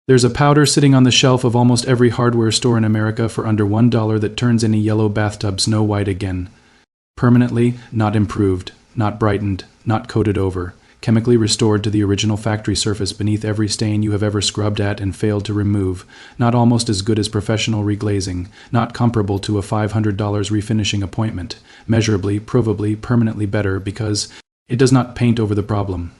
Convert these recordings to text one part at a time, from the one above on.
There's a powder sitting on the shelf of almost every hardware store in America for under $1 that turns any yellow bathtub snow white again. Permanently, not improved, not brightened, not coated over, chemically restored to the original factory surface beneath every stain you have ever scrubbed at and failed to remove, not almost as good as professional reglazing, not comparable to a $500 refinishing appointment, measurably, provably, permanently better because it does not paint over the problem.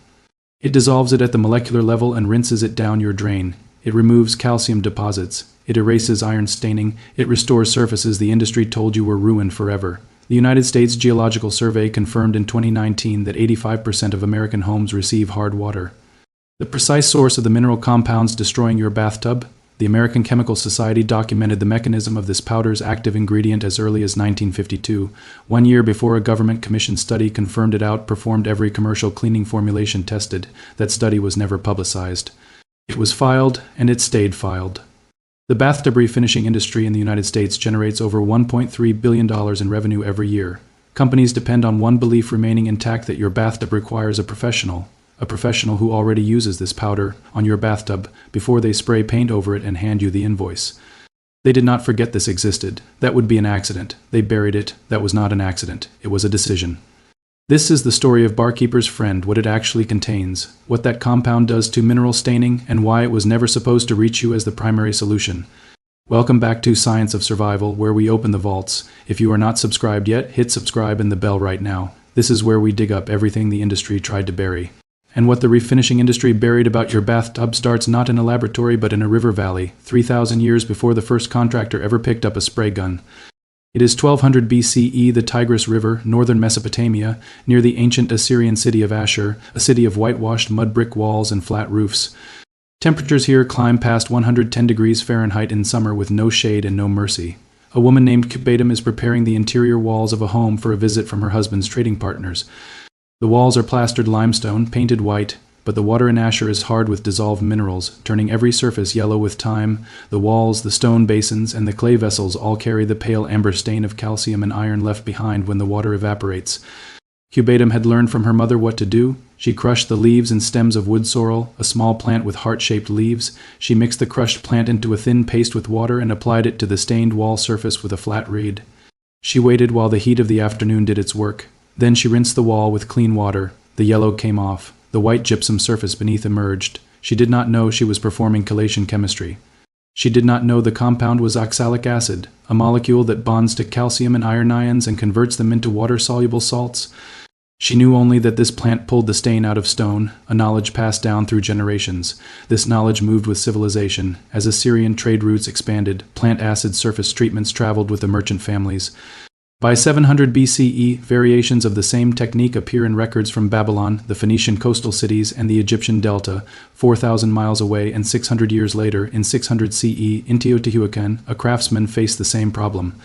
It dissolves it at the molecular level and rinses it down your drain. It removes calcium deposits. It erases iron staining. It restores surfaces the industry told you were ruined forever. The United States Geological Survey confirmed in 2019 that 85% of American homes receive hard water. The precise source of the mineral compounds destroying your bathtub? The American Chemical Society documented the mechanism of this powder's active ingredient as early as 1952, 1 year before a government-commissioned study confirmed it outperformed every commercial cleaning formulation tested. That study was never publicized. It was filed, and it stayed filed. The bathtub refinishing industry in the United States generates over $1.3 billion in revenue every year. Companies depend on one belief remaining intact that your bathtub requires a professional who already uses this powder on your bathtub before they spray paint over it and hand you the invoice. They did not forget this existed. That would be an accident. They buried it. That was not an accident. It was a decision. This is the story of Barkeeper's Friend, what it actually contains, what that compound does to mineral staining, and why it was never supposed to reach you as the primary solution. Welcome back to Science of Survival, where we open the vaults. If you are not subscribed yet, hit subscribe and the bell right now. This is where we dig up everything the industry tried to bury. And what the refinishing industry buried about your bathtub starts not in a laboratory but in a river valley, 3,000 years before the first contractor ever picked up a spray gun. It is 1200 BCE, the Tigris River, northern Mesopotamia, near the ancient Assyrian city of Ashur, a city of whitewashed mud brick walls and flat roofs. Temperatures here climb past 110 degrees Fahrenheit in summer with no shade and no mercy. A woman named Cubatum is preparing the interior walls of a home for a visit from her husband's trading partners. The walls are plastered limestone, painted white, but the water in Ashur is hard with dissolved minerals, turning every surface yellow with time. The walls, the stone basins, and the clay vessels all carry the pale amber stain of calcium and iron left behind when the water evaporates. Cubatum had learned from her mother what to do. She crushed the leaves and stems of wood sorrel, a small plant with heart-shaped leaves. She mixed the crushed plant into a thin paste with water and applied it to the stained wall surface with a flat reed. She waited while the heat of the afternoon did its work. Then she rinsed the wall with clean water. The yellow came off. The white gypsum surface beneath emerged. She did not know she was performing chelation chemistry. She did not know the compound was oxalic acid, a molecule that bonds to calcium and iron ions and converts them into water-soluble salts. She knew only that this plant pulled the stain out of stone, a knowledge passed down through generations. This knowledge moved with civilization. As Assyrian trade routes expanded, plant acid surface treatments traveled with the merchant families. By 700 BCE, variations of the same technique appear in records from Babylon, the Phoenician coastal cities, and the Egyptian delta, 4,000 miles away, and 600 years later, in 600 CE, in Teotihuacan, a craftsman faced the same problem.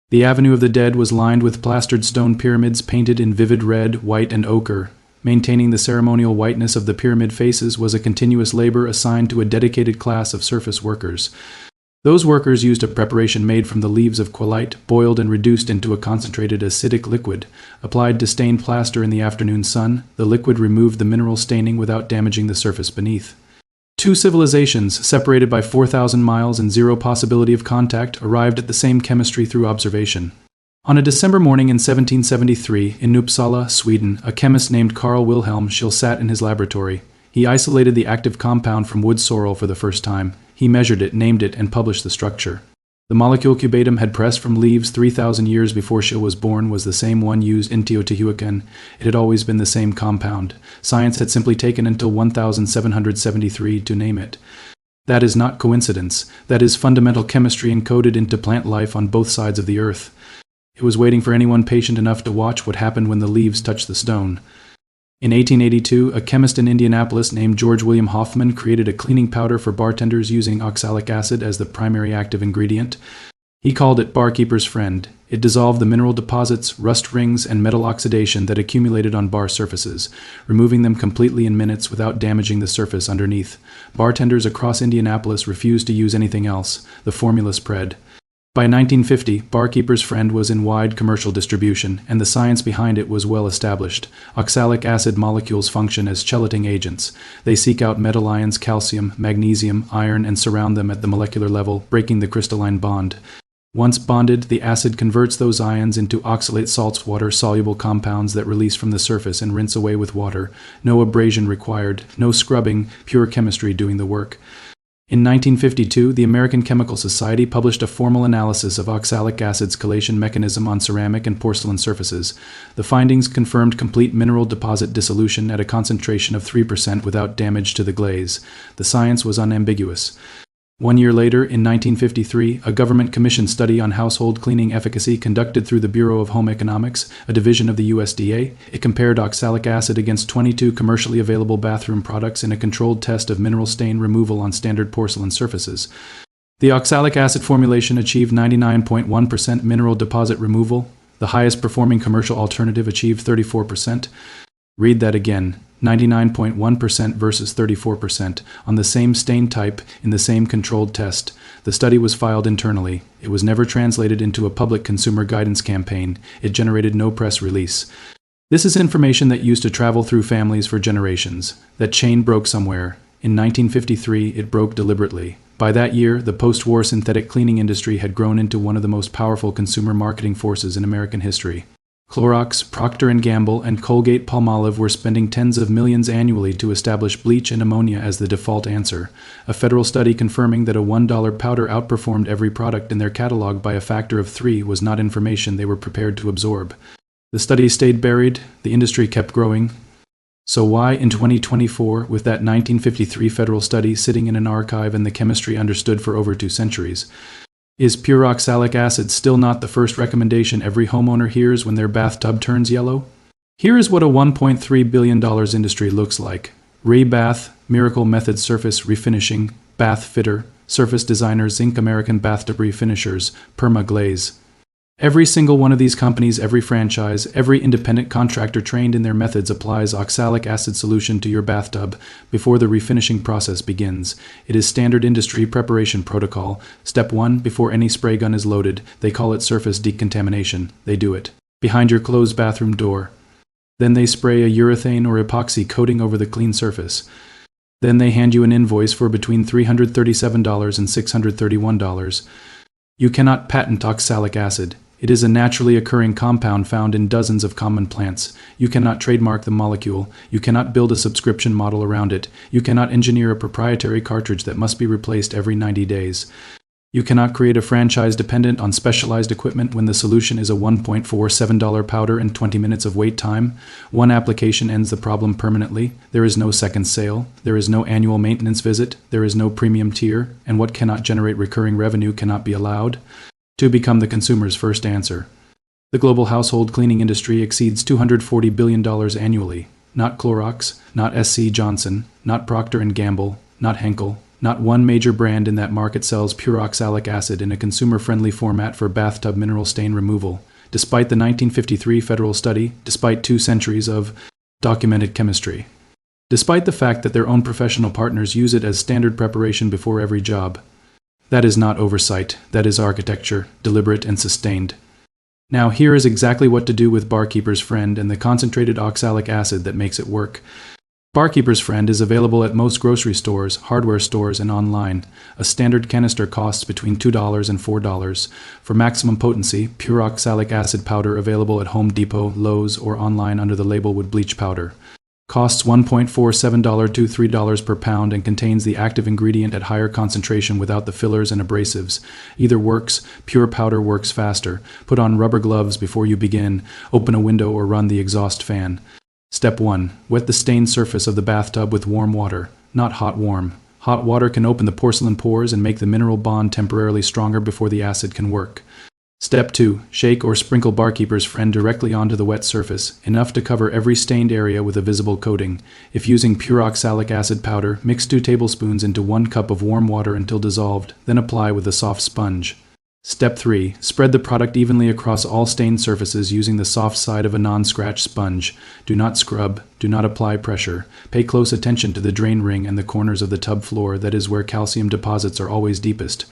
The Avenue of the Dead was lined with plastered stone pyramids painted in vivid red, white, and ochre. Maintaining the ceremonial whiteness of the pyramid faces was a continuous labor assigned to a dedicated class of surface workers. Those workers used a preparation made from the leaves of quailite, boiled and reduced into a concentrated acidic liquid. Applied to stained plaster in the afternoon sun, the liquid removed the mineral staining without damaging the surface beneath. Two civilizations, separated by 4,000 miles and zero possibility of contact, arrived at the same chemistry through observation. On a December morning in 1773, in Uppsala, Sweden, a chemist named Carl Wilhelm Schill sat in his laboratory. He isolated the active compound from wood sorrel for the first time. He measured it, named it, and published the structure. The molecule Cubatum had pressed from leaves 3,000 years before Schill was born was the same one used in Teotihuacan. It had always been the same compound. Science had simply taken until 1773 to name it. That is not coincidence. That is fundamental chemistry encoded into plant life on both sides of the earth. It was waiting for anyone patient enough to watch what happened when the leaves touched the stone. In 1882, a chemist in Indianapolis named George William Hoffman created a cleaning powder for bartenders using oxalic acid as the primary active ingredient. He called it Barkeeper's Friend. It dissolved the mineral deposits, rust rings, and metal oxidation that accumulated on bar surfaces, removing them completely in minutes without damaging the surface underneath. Bartenders across Indianapolis refused to use anything else. The formula spread. By 1950, Barkeeper's Friend was in wide commercial distribution, and the science behind it was well established. Oxalic acid molecules function as chelating agents. They seek out metal ions, calcium, magnesium, iron, and surround them at the molecular level, breaking the crystalline bond. Once bonded, the acid converts those ions into oxalate saltwater-soluble compounds that release from the surface and rinse away with water. No abrasion required, no scrubbing, pure chemistry doing the work. In 1952, the American Chemical Society published a formal analysis of oxalic acid's chelation mechanism on ceramic and porcelain surfaces. The findings confirmed complete mineral deposit dissolution at a concentration of 3% without damage to the glaze. The science was unambiguous. 1 year later, in 1953, a government-commissioned study on household cleaning efficacy conducted through the Bureau of Home Economics, a division of the USDA, it compared oxalic acid against 22 commercially available bathroom products in a controlled test of mineral stain removal on standard porcelain surfaces. The oxalic acid formulation achieved 99.1% mineral deposit removal. The highest-performing commercial alternative achieved 34%. Read that again. 99.1% versus 34% on the same stain type in the same controlled test. The study was filed internally. It was never translated into a public consumer guidance campaign. It generated no press release. This is information that used to travel through families for generations. That chain broke somewhere. In 1953, it broke deliberately. By that year, the post-war synthetic cleaning industry had grown into one of the most powerful consumer marketing forces in American history. Clorox, Procter & Gamble, and Colgate-Palmolive were spending tens of millions annually to establish bleach and ammonia as the default answer. A federal study confirming that a $1 powder outperformed every product in their catalog by a factor of 3 was not information they were prepared to absorb. The study stayed buried, the industry kept growing. So why, in 2024, with that 1953 federal study sitting in an archive and the chemistry understood for over 2 centuries, is pure oxalic acid still not the first recommendation every homeowner hears when their bathtub turns yellow? Here is what a $1.3 billion industry looks like. Rebath, Miracle Method Surface Refinishing, Bath Fitter, Surface Designer Zinc American Bathtub Refinishers, Perma Glaze. Every single one of these companies, every franchise, every independent contractor trained in their methods applies oxalic acid solution to your bathtub before the refinishing process begins. It is standard industry preparation protocol. Step 1, before any spray gun is loaded, they call it surface decontamination. They do it behind your closed bathroom door. Then they spray a urethane or epoxy coating over the clean surface. Then they hand you an invoice for between $337 and $631. You cannot patent oxalic acid. It is a naturally occurring compound found in dozens of common plants. You cannot trademark the molecule. You cannot build a subscription model around it. You cannot engineer a proprietary cartridge that must be replaced every 90 days. You cannot create a franchise dependent on specialized equipment when the solution is a $1.47 powder and 20 minutes of wait time. One application ends the problem permanently. There is no second sale. There is no annual maintenance visit. There is no premium tier. And what cannot generate recurring revenue cannot be allowed to become the consumer's first answer. The global household cleaning industry exceeds $240 billion annually. Not Clorox, not SC Johnson, not Procter & Gamble, not Henkel. Not one major brand in that market sells pure oxalic acid in a consumer-friendly format for bathtub mineral stain removal. Despite the 1953 federal study, despite 2 centuries of documented chemistry. Despite the fact that their own professional partners use it as standard preparation before every job. That is not oversight, that is architecture, deliberate and sustained. Now here is exactly what to do with Barkeeper's Friend and the concentrated oxalic acid that makes it work. Barkeeper's Friend is available at most grocery stores, hardware stores, and online. A standard canister costs between $2 and $4. For maximum potency, pure oxalic acid powder available at Home Depot, Lowe's, or online under the label with bleach powder. Costs $1.47 to $3 per pound and contains the active ingredient at higher concentration without the fillers and abrasives. Either works, pure powder works faster. Put on rubber gloves before you begin. Open a window or run the exhaust fan. Step 1. Wet the stained surface of the bathtub with warm water, not hot-warm. Hot water can open the porcelain pores and make the mineral bond temporarily stronger before the acid can work. Step 2. Shake or sprinkle Barkeeper's Friend directly onto the wet surface, enough to cover every stained area with a visible coating. If using pure oxalic acid powder, mix 2 tablespoons into 1 cup of warm water until dissolved, then apply with a soft sponge. Step 3. Spread the product evenly across all stained surfaces using the soft side of a non-scratch sponge. Do not scrub. Do not apply pressure. Pay close attention to the drain ring and the corners of the tub floor, that is where calcium deposits are always deepest.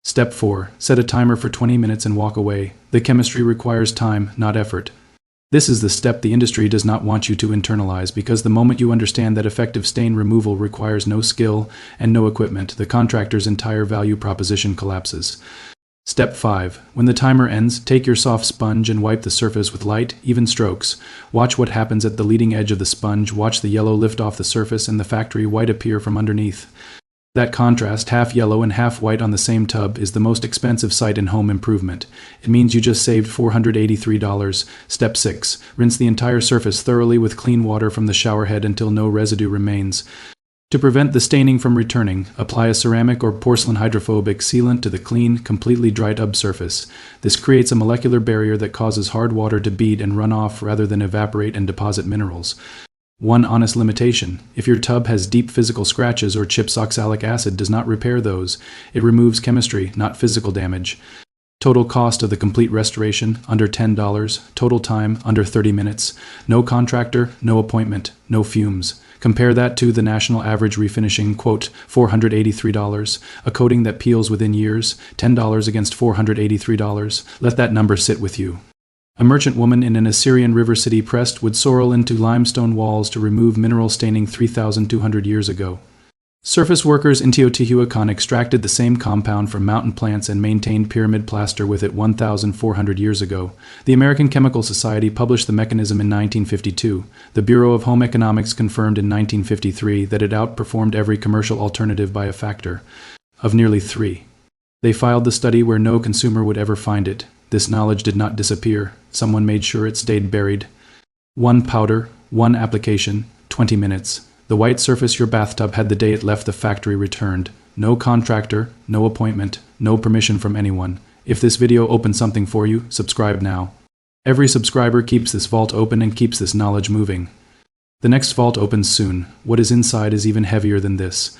Step 4. Set a timer for 20 minutes and walk away. The chemistry requires time, not effort. This is the step the industry does not want you to internalize, because the moment you understand that effective stain removal requires no skill and no equipment, the contractor's entire value proposition collapses. Step 5. When the timer ends, take your soft sponge and wipe the surface with light, even strokes. Watch what happens at the leading edge of the sponge. Watch the yellow lift off the surface and the factory white appear from underneath. That contrast, half yellow and half white on the same tub, is the most expensive sight in home improvement. It means you just saved $483. Step 6. Rinse the entire surface thoroughly with clean water from the shower head until no residue remains. To prevent the staining from returning, apply a ceramic or porcelain hydrophobic sealant to the clean, completely dry tub surface. This creates a molecular barrier that causes hard water to bead and run off rather than evaporate and deposit minerals. One honest limitation: if your tub has deep physical scratches or chips, oxalic acid does not repair those. It removes chemistry, not physical damage. Total cost of the complete restoration, under $10. Total time, under 30 minutes. No contractor, no appointment, no fumes. Compare that to the national average refinishing, quote, $483. A coating that peels within years, $10 against $483. Let that number sit with you. A merchant woman in an Assyrian river city pressed wood sorrel into limestone walls to remove mineral staining 3,200 years ago. Surface workers in Teotihuacan extracted the same compound from mountain plants and maintained pyramid plaster with it 1,400 years ago. The American Chemical Society published the mechanism in 1952. The Bureau of Home Economics confirmed in 1953 that it outperformed every commercial alternative by a factor of nearly 3. They filed the study where no consumer would ever find it. This knowledge did not disappear. Someone made sure it stayed buried. 1 powder, 1 application, 20 minutes. The white surface your bathtub had the day it left the factory returned. No contractor, no appointment, no permission from anyone. If this video opened something for you, subscribe now. Every subscriber keeps this vault open and keeps this knowledge moving. The next vault opens soon. What is inside is even heavier than this.